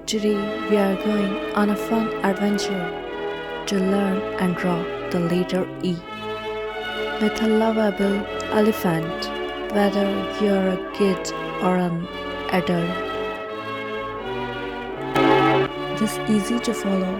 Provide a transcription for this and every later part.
Today we are going on a fun adventure to learn and draw the letter E with a lovable elephant, whether you're a kid or an adult. This easy to follow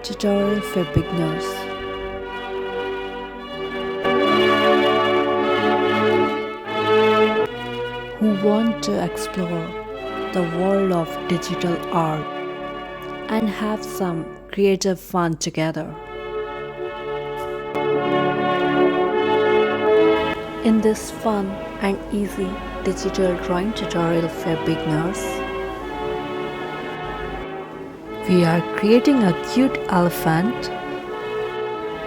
tutorial for beginners. Who want to explore the world of digital art and have some creative fun together. In this fun and easy digital drawing tutorial for beginners, we are creating a cute elephant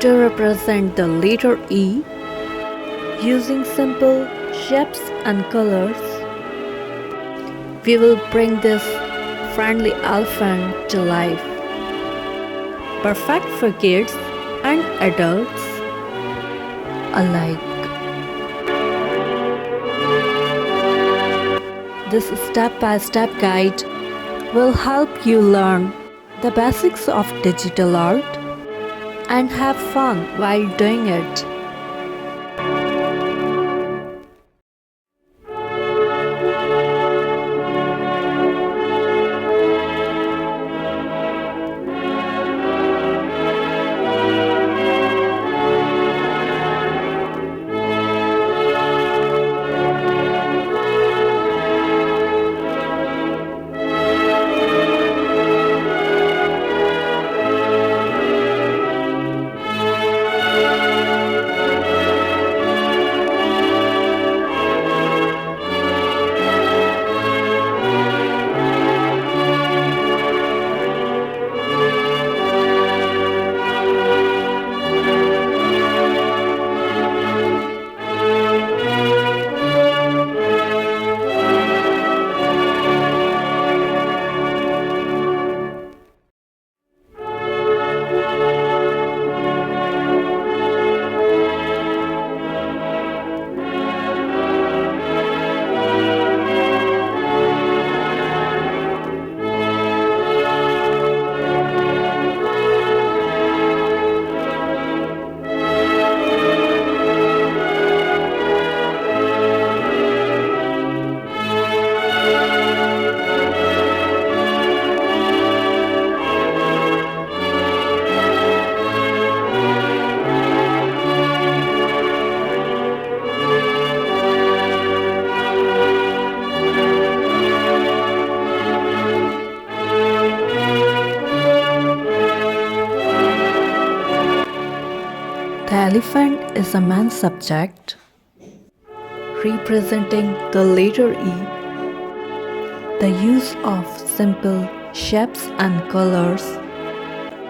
to represent the letter E using simple shapes and colors. We will bring this friendly elephant to life, perfect for kids and adults alike. This step-by-step guide will help you learn the basics of digital art and have fun while doing it. The elephant is a man subject representing the letter E. The use of simple shapes and colors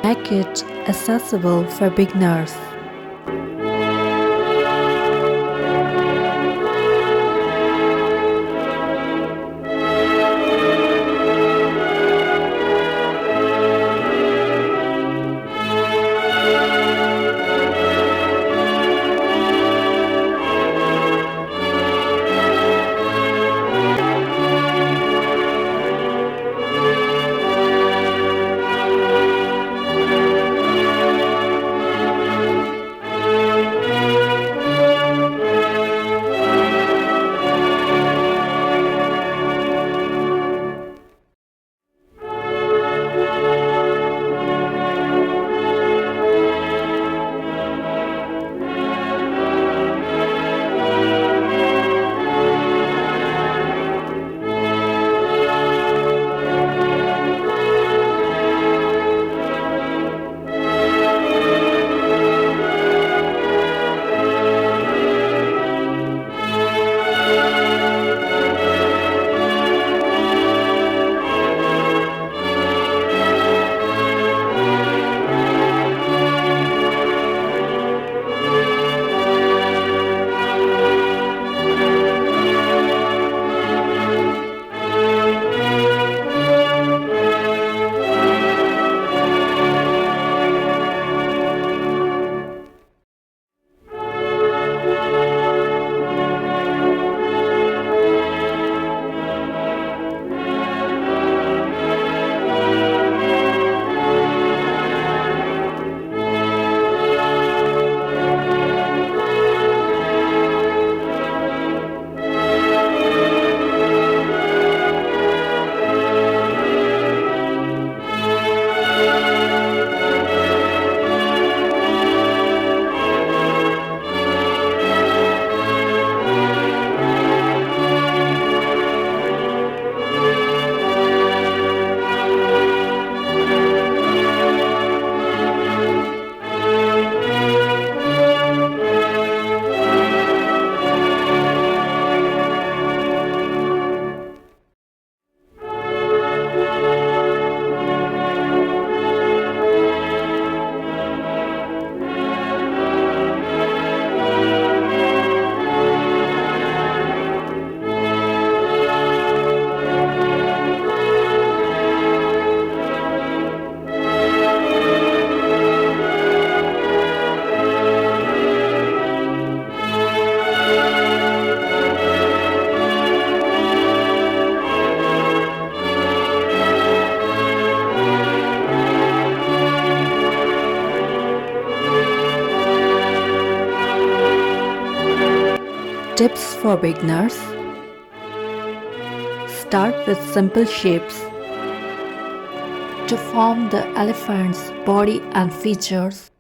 make it accessible for beginners. Tips for beginners. Start with simple shapes. To form the elephant's body and features,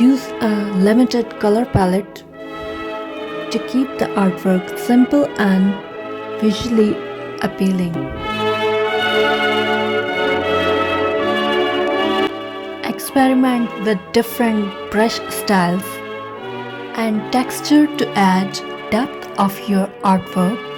use a limited color palette to keep the artwork simple and visually appealing. Experiment with different brush styles and texture to add depth of your artwork.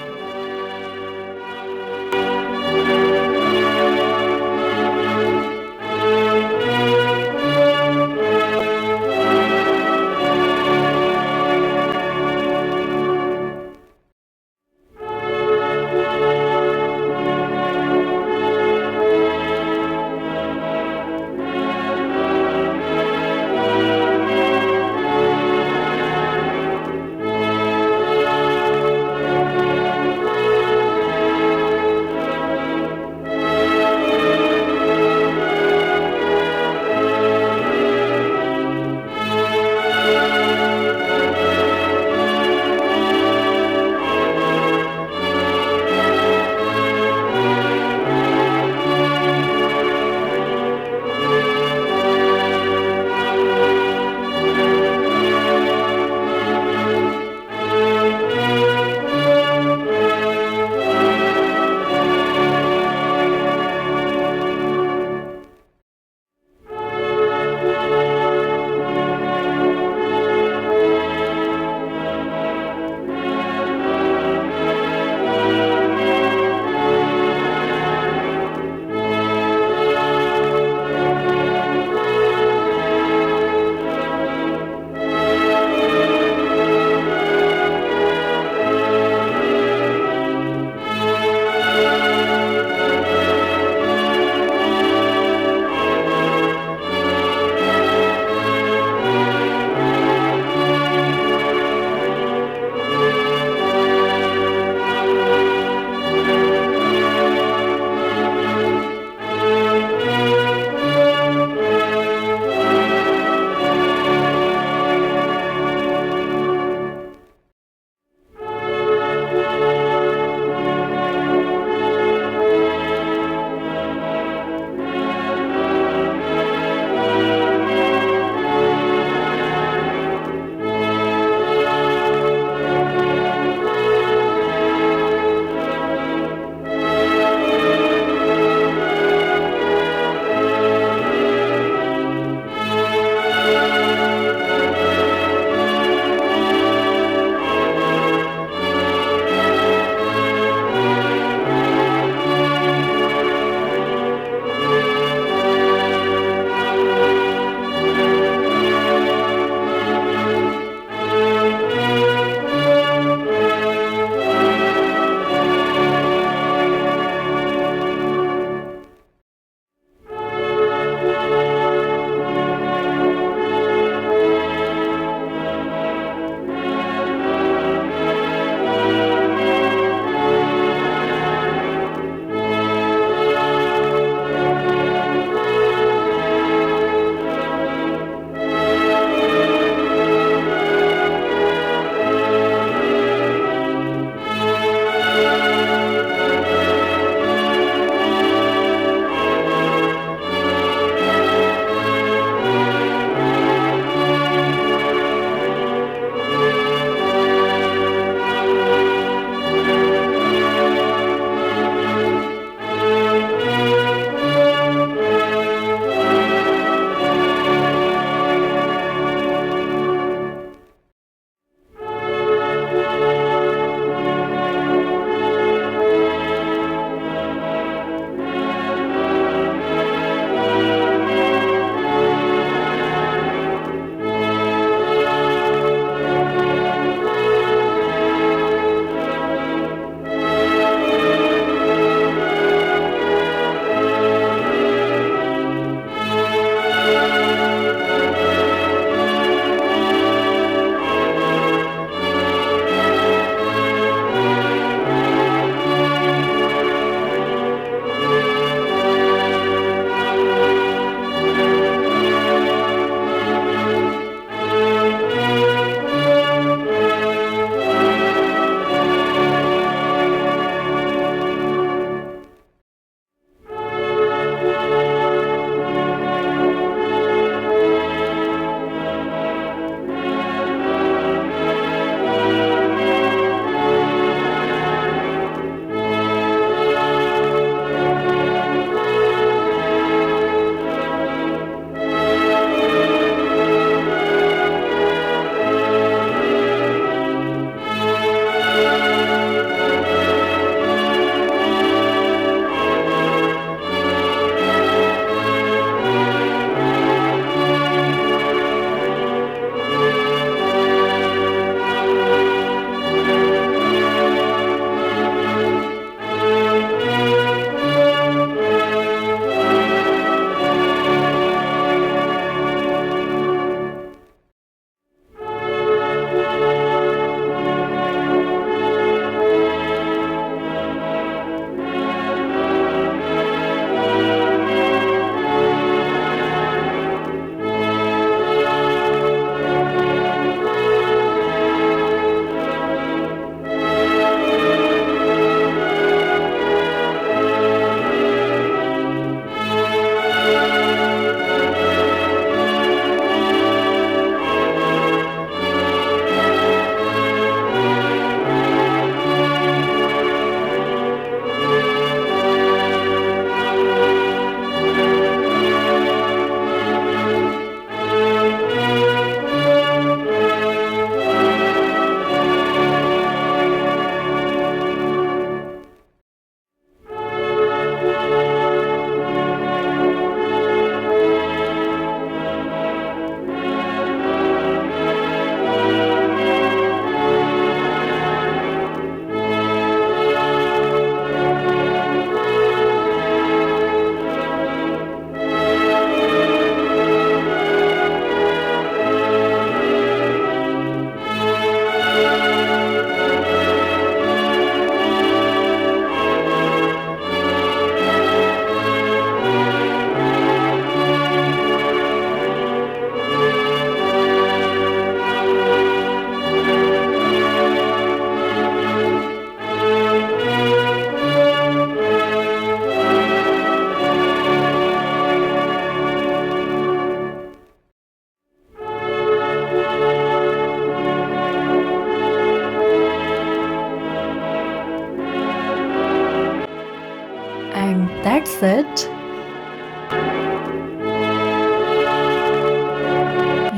And that's it.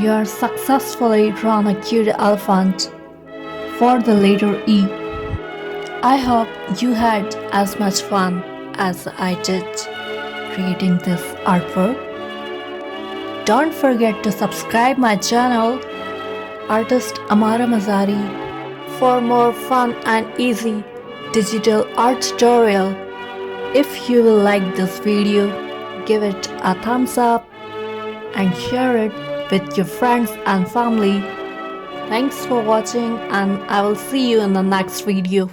You are successfully drawn a cute elephant for the letter E. I hope you had as much fun as I did creating this artwork. Don't forget to subscribe my channel, Artist Ammara Mazari, for more fun and easy digital art tutorial. If you will like this video, give it a thumbs up and share it with your friends and family. Thanks for watching, and I will see you in the next video.